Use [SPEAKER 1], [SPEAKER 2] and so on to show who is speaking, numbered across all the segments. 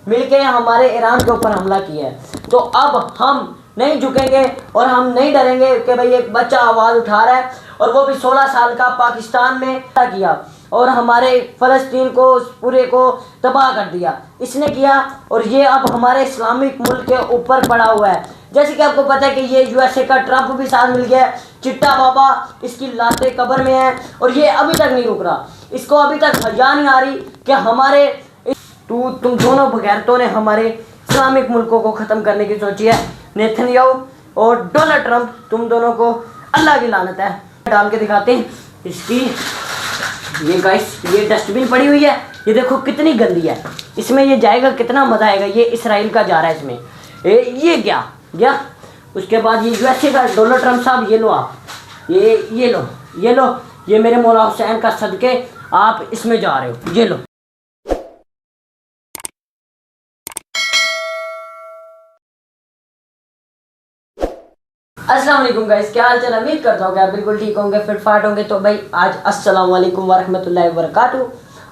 [SPEAKER 1] मिलके हमारे ईरान के ऊपर हमला किया है। तो अब हम नहीं झुकेंगे और हम नहीं डरेंगे कि भाई एक बच्चा आवाज़ उठा रहा है और वो भी 16 साल का, पाकिस्तान में किया और हमारे फ़लस्तीन को पूरे को तबाह कर दिया इसने किया। और ये अब हमारे इस्लामिक मुल्क के ऊपर पड़ा हुआ है। जैसे कि आपको पता है कि ये यूएसए का ट्रंप भी साथ मिल गया है, चिट्टा बाबा इसकी लाते कब्र में है और ये अभी तक नहीं रुक रहा। इसको अभी तक हजा नहीं आ रही कि हमारे तुम दोनों बगैरतों ने हमारे इस्लामिक मुल्कों को ख़त्म करने की सोची है। नेतन्याहू और डोनाल्ड ट्रंप, तुम दोनों को अल्लाह की लानत है। डाल के दिखाते हैं इसकी। ये गाइस, ये डस्टबिन पड़ी हुई है, ये देखो कितनी गंदी है। इसमें ये जाएगा, कितना मज़ा आएगा। ये इसराइल का जा रहा है इसमें। ये क्या गया। उसके बाद ये यूएसए का डोनाल्ड ट्रंप साहब, ये लो आप, ये लो, ये मेरे मौला हुसैन का सदके आप इसमें जा रहे हो, ये लो। अस्सलाम वालेकुम गाइस, क्या हाल चाल। उम्मीद करता हूँ कि आप बिल्कुल ठीक होंगे, फिट फाट होंगे। तो भाई आज अस्सलाम वालेकुम वरहमतुल्लाहि वबरकातुहू।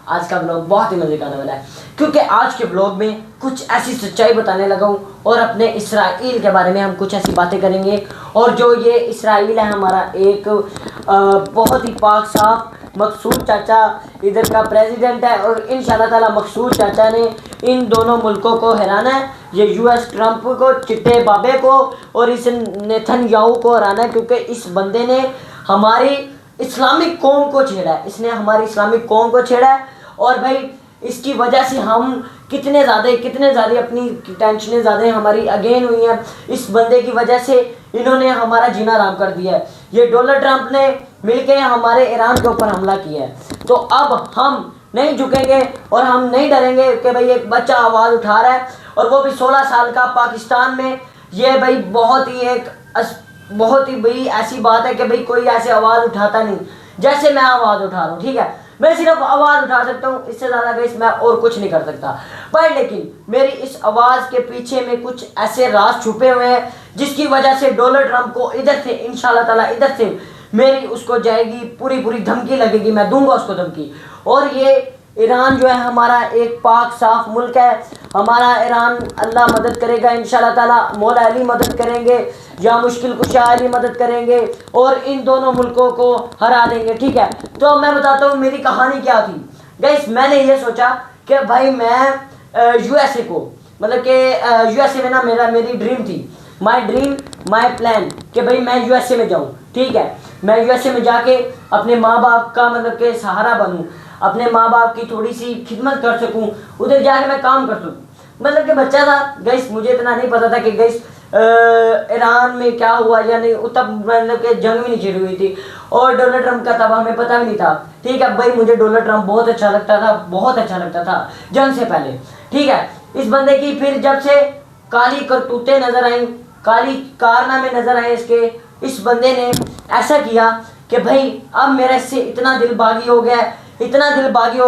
[SPEAKER 1] आज का ब्लॉग बहुत ही मजे का आने वाला है, क्योंकि आज के ब्लॉग में कुछ ऐसी सच्चाई बताने लगा हूँ और अपने इसराइल के बारे में हम कुछ ऐसी बातें करेंगे। और जो ये इसराइल है हमारा एक बहुत ही पाक साफ मकसूद चाचा इधर का प्रेसिडेंट है और इंशाल्लाह ताला मकसूद चाचा ने इन दोनों मुल्कों को हराना है। ये यूएस ट्रंप को, चिट्टे बाबे को और इस नेतन्याहू को हराना है, क्योंकि इस बंदे ने हमारी इस्लामिक कौम को छेड़ा है। इसने हमारी इस्लामिक कौम को छेड़ा है और भाई इसकी वजह से हम कितने ज़्यादा अपनी टेंशनें ज़्यादा हमारी अगेन हुई हैं। इस बंदे की वजह से इन्होंने हमारा जीना आराम कर दिया है। ये डोनाल्ड ट्रंप ने मिलके हमारे ईरान के ऊपर हमला किया है। तो अब हम नहीं झुकेंगे और हम नहीं डरेंगे कि भाई एक बच्चा आवाज़ उठा रहा है और वो भी 16 साल का, पाकिस्तान में। ये भाई बहुत ही भाई ऐसी बात है कि भाई कोई ऐसे आवाज़ उठाता नहीं जैसे मैं आवाज़ उठा रहा हूँ। ठीक है, मैं सिर्फ आवाज़ उठा सकता हूँ, इससे ज़्यादा गाइस मैं और कुछ नहीं कर सकता। पर लेकिन मेरी इस आवाज़ के पीछे में कुछ ऐसे राज छुपे हुए हैं जिसकी वजह से डोनाल्ड ट्रंप को इधर से इंशाल्लाह ताला इधर से मेरी उसको जाएगी पूरी धमकी लगेगी, मैं दूंगा उसको धमकी। और ये ईरान जो है हमारा एक पाक साफ मुल्क है। हमारा ईरान अल्लाह मदद करेगा इंशाल्लाह ताला, मौला अली मदद करेंगे या मुश्किल कुशा अली मदद करेंगे और इन दोनों मुल्कों को हरा देंगे। ठीक है, तो मैं बताता हूँ मेरी कहानी क्या थी गाइस। मैंने ये सोचा कि भाई मैं यूएसए को, मतलब कि यूएसए में ना मेरी ड्रीम थी, माई ड्रीम माई प्लान कि भाई मैं यूएसए में जाऊँ। ठीक है, मैं यूएसए में जाके अपने माँ बाप का मतलब कि सहारा बनूँ, अपने माँ बाप की थोड़ी सी खिदमत कर सकूं, उधर जाके मैं काम कर सकूं। मतलब कि बच्चा था गैस, मुझे इतना नहीं पता था कि गैस ईरान में क्या हुआ या नहीं, तब मतलब कि जंग भी नहीं छिड़ी हुई थी और डोनाल्ड ट्रंप का तब हमें पता भी नहीं था। ठीक है भाई, मुझे डोनाल्ड ट्रंप बहुत अच्छा लगता था जंग से पहले। ठीक है, इस बंदे की फिर जब से काली करतूतें नजर आई, काली कारनामे नजर आए इसके, इस बंदे ने ऐसा किया कि भाई अब मेरा इससे इतना दिलबागी हो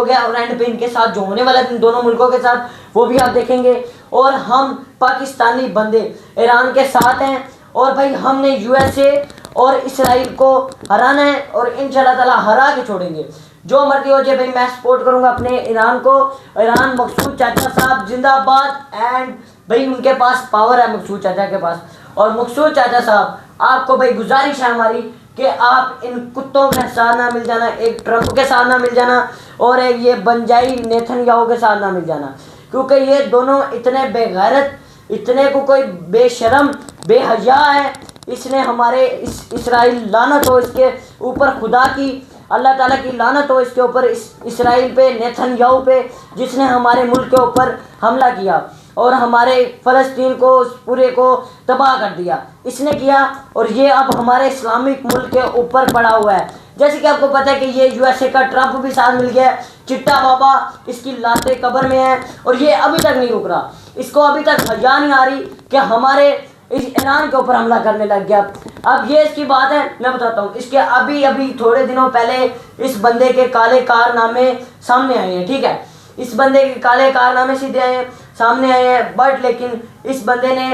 [SPEAKER 1] गया और एंड पे इनके साथ जो होने वाला है दोनों मुल्कों के साथ वो भी आप देखेंगे। और हम पाकिस्तानी बंदे ईरान के साथ हैं और भाई हमने यूएसए और इसराइल को हराना है और इंशाल्लाह ताला हरा के छोड़ेंगे। जो मर्जी हो जाए भाई, मैं सपोर्ट करूंगा अपने ईरान को। ईरान मकसूद चाचा साहब जिंदाबाद। एंड भाई उनके पास पावर है मकसूद चाचा के पास। और मकसूद चाचा साहब, आपको भाई गुजारिश है हमारी कि आप इन कुत्तों के साथ ना मिल जाना, एक ट्रंप के साथ ना मिल जाना और एक ये बनजाई नेतन्याहू के साथ ना मिल जाना, क्योंकि ये दोनों इतने बेगैरत, इतने को कोई बेशरम बेहया है। इसने हमारे इसराइल, लानत हो इसके ऊपर, खुदा की अल्लाह ताला की लानत हो इसके ऊपर, इसराइल पे, नेतन्याहू पे, जिसने हमारे मुल्क के ऊपर हमला किया और हमारे फ़लस्तीन को पूरे को तबाह कर दिया इसने किया। और ये अब हमारे इस्लामिक मुल्क के ऊपर पड़ा हुआ है। जैसे कि आपको पता है कि ये यूएसए का ट्रंप भी साथ मिल गया है, चिट्टा बाबा इसकी लाते कब्र में है और ये अभी तक नहीं रुक रहा। इसको अभी तक हजा नहीं आ रही कि हमारे इस ईरान के ऊपर हमला करने लग गया। अब ये इसकी बात है, मैं बताता हूँ। इसके अभी थोड़े दिनों पहले इस बंदे के काले कारनामे सामने आए हैं। ठीक है, इस बंदे के काले कारनामे सामने आए हैं, बट लेकिन इस बंदे ने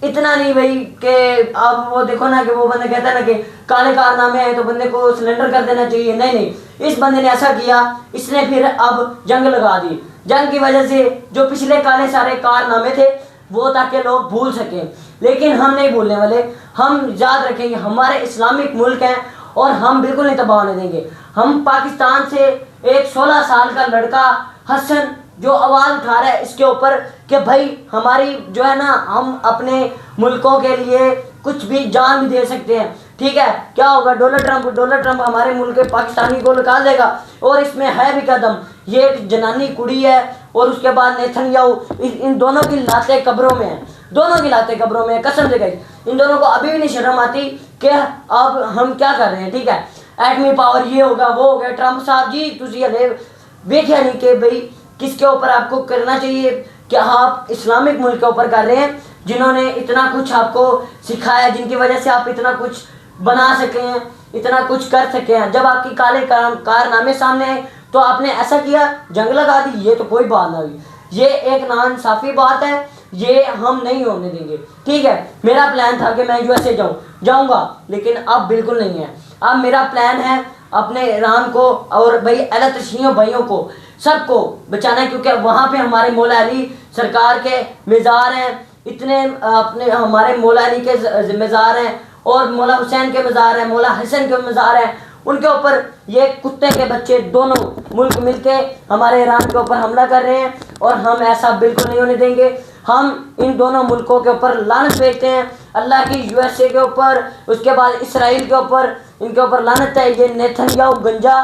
[SPEAKER 1] इतना नहीं भाई कि अब वो देखो ना कि वो बंदे कहता है ना कि काले कारनामे आए तो बंदे को सिलेंडर कर देना चाहिए। नहीं, इस बंदे ने ऐसा किया, इसने फिर अब जंग लगा दी। जंग की वजह से जो पिछले काले सारे कारनामे थे वो ताकि लोग भूल सकें, लेकिन हम नहीं भूलने वाले। हम याद रखेंगे हमारे इस्लामिक मुल्क हैं और हम बिल्कुल नहीं तबाह होने देंगे। हम पाकिस्तान से एक 16 साल का लड़का हसन जो आवाज़ उठा रहा है इसके ऊपर कि भाई हमारी जो है ना, हम अपने मुल्कों के लिए कुछ भी जान भी दे सकते हैं, ठीक है। क्या होगा, डोनाल्ड ट्रंप हमारे मुल्क के पाकिस्तानी को निकाल देगा। और इसमें है भी कदम, ये एक जनानी कुड़ी है और उसके बाद नेतन्याहू, इन दोनों की लातें कब्रों में हैं, दोनों की लातें कब्रों में है, कसम से गई। इन दोनों को अभी भी नहीं शर्म आती कि अब हम क्या कर रहे हैं, ठीक है। एटमी पावर ये होगा वो हो गया। ट्रंप साहब जी तुझे ये देखिए नहीं कि भाई किसके ऊपर आपको करना चाहिए, क्या आप इस्लामिक मुल्क के ऊपर कर रहे हैं जिन्होंने इतना कुछ आपको सिखाया, जिनकी वजह से आप इतना कुछ बना सके हैं, इतना कुछ कर सके हैं। जब आपकी काले कारनामे सामने आए तो आपने ऐसा किया, जंग लगा दी, ये तो कोई बात ना हुई। ये एक नाइंसाफी बात है, ये हम नहीं होने देंगे, ठीक है। मेरा प्लान था कि मैं यूएसए जाऊंगा, लेकिन अब बिल्कुल नहीं है। अब मेरा प्लान है अपने ईरान को और भाई अहले भाइयों को सबको बचाना है, क्योंकि वहाँ पे हमारे मौला अली सरकार के मज़ार हैं, इतने अपने हमारे मौला अली के मज़ार हैं और मौला हुसैन के मज़ार हैं, मौला हसन के मज़ार हैं। उनके ऊपर ये कुत्ते के बच्चे दोनों मुल्क मिलके हमारे ईरान के ऊपर हमला कर रहे हैं और हम ऐसा बिल्कुल नहीं होने देंगे। हम इन दोनों मुल्कों के ऊपर लानत भेजते हैं, अल्लाह की, यूएसए के ऊपर, उसके बाद इसराइल के ऊपर, इनके ऊपर लानत है। ये नेतन्याहू गंजा,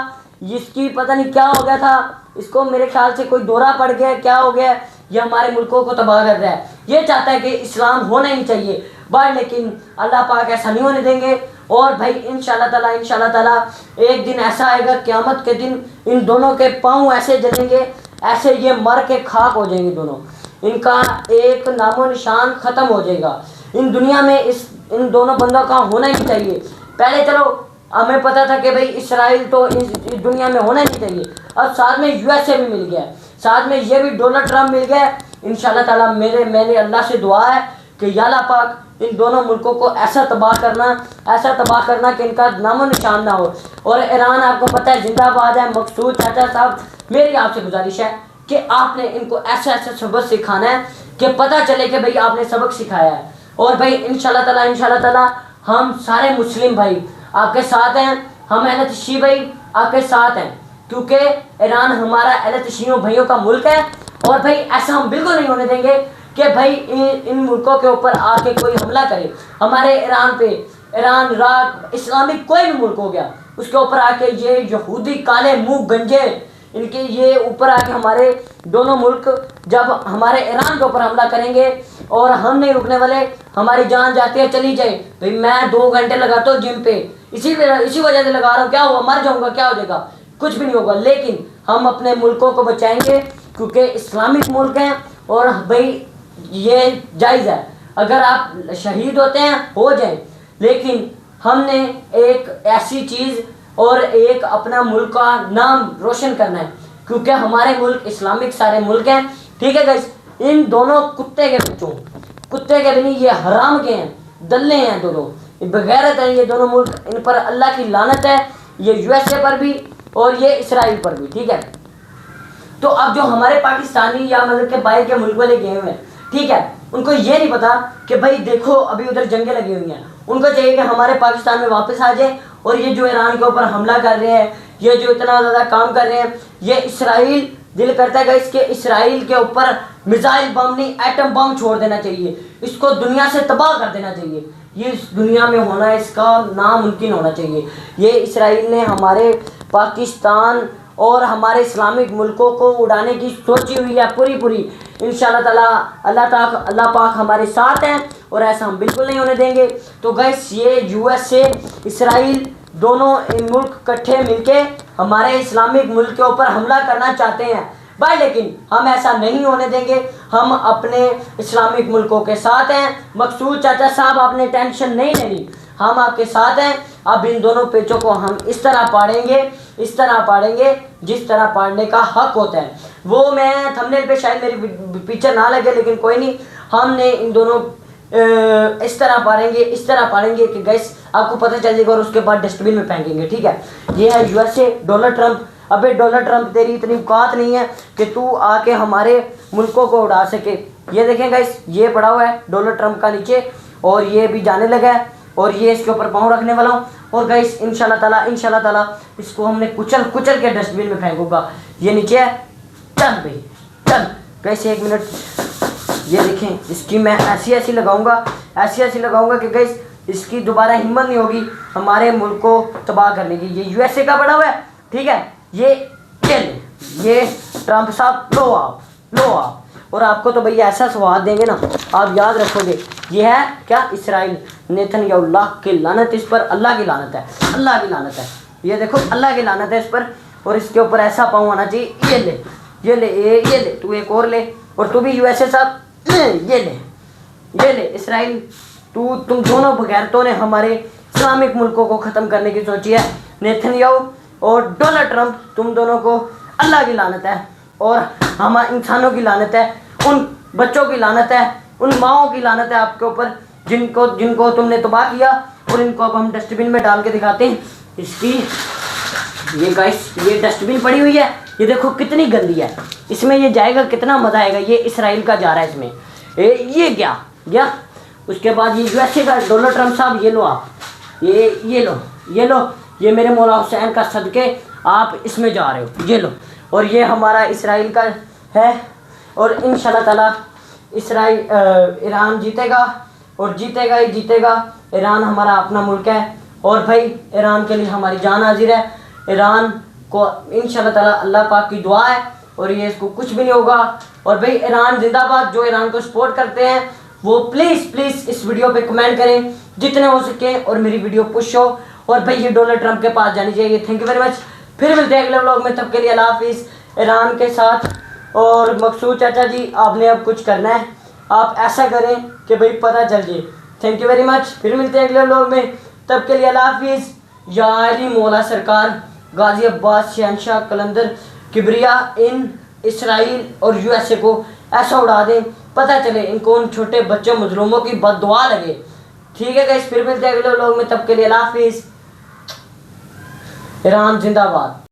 [SPEAKER 1] इसकी पता नहीं क्या हो गया था, इसको मेरे ख्याल से कोई दौरा पड़ गया, क्या हो गया, ये हमारे मुल्कों को तबाह कर रहा है। ये चाहता है कि इस्लाम होना ही नहीं चाहिए बट लेकिन अल्लाह पाक ऐसा नहीं होने देंगे। और भाई इंशाल्लाह ताला एक दिन ऐसा आएगा, क़यामत के दिन इन दोनों के पाँव ऐसे जलेंगे, ऐसे ये मर के खाक हो जाएंगे दोनों, इनका एक नामो निशान ख़त्म हो जाएगा। इन दुनिया में इन दोनों बंदों का होना ही नहीं चाहिए। पहले चलो हमें पता था कि भाई इसराइल तो इस दुनिया में होना ही नहीं चाहिए, अब साथ में यूएसए भी मिल गया, साथ में ये भी डोनाल्ड ट्रंप मिल गया। इंशाल्लाह ताला मेरे अल्लाह से दुआ है कि या अल्लाह पाक इन दोनों मुल्कों को ऐसा तबाह करना कि इनका नामो निशान ना हो। और ईरान आपको पता है जिंदाबाद है। मकसूद चाचा साहब, मेरी आपसे गुजारिश है कि आपने इनको ऐसा सबक सिखाना है कि पता चले कि भाई आपने सबक सिखाया है। और भाई इंशाल्लाह ताला हम सारे मुस्लिम भाई आपके साथ हैं, हम अहले शी भाई आपके साथ हैं, क्योंकि ईरान हमारा अहले भाइयों का मुल्क है। और भाई ऐसा हम बिल्कुल नहीं होने देंगे कि भाई इन मुल्कों के ऊपर आके कोई हमला करे हमारे ईरान पे। ईरान, इराक, इस्लामिक कोई भी मुल्क हो गया, उसके ऊपर आके ये यहूदी काले मुंह गंजे इनके ये ऊपर आके हमारे दोनों मुल्क जब हमारे ईरान के ऊपर हमला करेंगे और हम नहीं रुकने वाले, हमारी जान जाती है चली जाए। भाई मैं 2 घंटे लगाता हूँ जिम पे, इसी वजह से लगा रहा हूँ। क्या हुआ, मर जाऊँगा, क्या हो जाएगा, कुछ भी नहीं होगा। लेकिन हम अपने मुल्कों को बचाएंगे क्योंकि इस्लामिक मुल्क हैं। और भाई ये जायज़ है, अगर आप शहीद होते हैं हो जाए, लेकिन हमने एक ऐसी चीज़ और एक अपना मुल्क का नाम रोशन करना है, क्योंकि हमारे मुल्क इस्लामिक सारे मुल्क हैं, ठीक है गाइस। इन दोनों कुत्ते के बच्चों, कुत्ते के भी नहीं, ये हराम के हैं, दल्ले हैं दोनों, बगैरत हैं ये दोनों मुल्क। इन पर अल्लाह की लानत है, ये यूएसए पर भी और ये इसराइल पर भी, ठीक है। तो अब जो हमारे पाकिस्तानी या मतलब के बाहर के मुल्क वाले गए हुए हैं, ठीक है, उनको ये नहीं पता कि भाई देखो अभी उधर जंगें लगी हुई हैं, उनको चाहिए कि हमारे पाकिस्तान में वापस आ जाए। और ये जो ईरान के ऊपर हमला कर रहे हैं, ये जो इतना ज़्यादा काम कर रहे हैं, ये इसराइल दिल करता है कि इसके इसराइल के ऊपर मिसाइल बम नहीं, एटम बम छोड़ देना चाहिए, इसको दुनिया से तबाह कर देना चाहिए। ये इस दुनिया में होना, इसका नामुमकिन होना चाहिए। ये इसराइल ने हमारे पाकिस्तान और हमारे इस्लामिक मुल्कों को उड़ाने की सोची हुई है पूरी। इंशाल्लाह ताला अल्लाह पाक हमारे साथ हैं और ऐसा हम बिल्कुल नहीं होने देंगे। तो गैस ये यूएसए, इसराइल दोनों मुल्क इकट्ठे मिलके हमारे इस्लामिक मुल्क के ऊपर हमला करना चाहते हैं भाई, लेकिन हम ऐसा नहीं होने देंगे। हम अपने इस्लामिक मुल्कों के साथ हैं। मकसूद चाचा साहब, आपने टेंशन नहीं लेनी, हम आपके साथ हैं। अब इन दोनों पेचों को हम इस तरह पाड़ेंगे जिस तरह पाड़ने का हक होता है। वो मैं थंबनेल पे शायद मेरी पिक्चर ना लगे, लेकिन कोई नहीं, हमने इन दोनों इस तरह पाड़ेंगे कि गैस आपको पता चल जाएगा और उसके बाद डस्टबिन में फेंकेंगे, ठीक है। ये है यूएसए, डोनाल्ड ट्रंप अबे डोनाल्ड ट्रंप, तेरी इतनी औकात नहीं है कि तू आके हमारे मुल्कों को उड़ा सके। ये देखें गाइस, ये पड़ा हुआ है डोनाल्ड ट्रंप का नीचे, और ये भी जाने लगा है, और ये इसके ऊपर पाँव रखने वाला हूँ। और गाइस इंशाल्लाह ताला इसको हमने कुचल के डस्टबिन में फेंकूंगा। ये नीचे है, चल भाई चल। गाइस 1 मिनट, ये देखें, इसकी मैं ऐसी लगाऊंगा कि गाइस इसकी दोबारा हिम्मत नहीं होगी हमारे मुल्क को तबाह करने की। ये यूएसए का बड़ा हुआ है, ठीक है। ये ट्रंप साहब, लो आप। और आपको तो भैया ऐसा स्वाद देंगे ना, आप याद रखोगे। ये है क्या, इसराइल, नेतन्याहू की लानत इस पर, अल्लाह की लानत है। ये देखो, अल्लाह की लानत है इस पर। और इसके ऊपर ऐसा पाँव आना चाहिए। ये ले, तू एक और ले, और तू भी यूएसए साहब, ये ले इसराइल, तुम दोनों बगैरतों ने हमारे इस्लामिक मुल्कों को ख़त्म करने की सोची है। नेतन्याहू और डोनाल्ड ट्रंप, तुम दोनों को अल्लाह की लानत है, और हम इंसानों की लानत है, उन बच्चों की लानत है, उन माओं की लानत है आपके ऊपर, जिनको तुमने तबाह किया। और इनको अब हम डस्टबिन में डाल के दिखाते हैं। इसकी ये गाइस, ये डस्टबिन पड़ी हुई है, ये देखो कितनी गंदी है, इसमें ये जाएगा कितना मज़ा आएगा। ये इसराइल का जा रहा है इसमें, ये गया। उसके बाद ये यूएसए का डोनाल्ड ट्रंप साहब, ये लो आप, ये लो, ये मेरे मौला हुसैन का सदके आप इसमें जा रहे हो, ये लो। और ये हमारा इसराइल का है, और इंशाल्लाह ताला ईरान जीतेगा, और जीतेगा ही जीतेगा। ईरान हमारा अपना मुल्क है, और भाई ईरान के लिए हमारी जान हाजिर है। ईरान को इंशाल्लाह ताला अल्लाह पाक की दुआ है, और ये इसको कुछ भी नहीं होगा। और भाई ईरान जिंदाबाद। जो ईरान को सपोर्ट करते हैं वो प्लीज़ इस वीडियो पे कमेंट करें जितने हो सके, और मेरी वीडियो पुश हो, और भाई ये डोनाल्ड ट्रंप के पास जानी चाहिए। Thank you very much. फिर मिलते हैं अगले व्लॉग में, तब के लिए अल्लाह हाफिज़। ईरान के साथ, और मकसूद चाचा जी, आपने अब कुछ करना है, आप ऐसा करें कि भाई पता चल जाए। Thank you very much. फिर मिलते हैं अगले व्लॉग में, तब के लिए अल्लाह हाफिज़। या अली मौला सरकार, गाजी अब्बास शहनशाह कलंदर किबरिया इन इसराइल और यूएसए को ऐसा उड़ा दें, पता चले इनको उन छोटे बच्चों मजलूमों की बद्दुआ लगे। ठीक है गाइस, फिर मिलते हैं अगले व्लॉग में, तब के लिए अल्लाह हाफिज़। ईरान जिंदाबाद।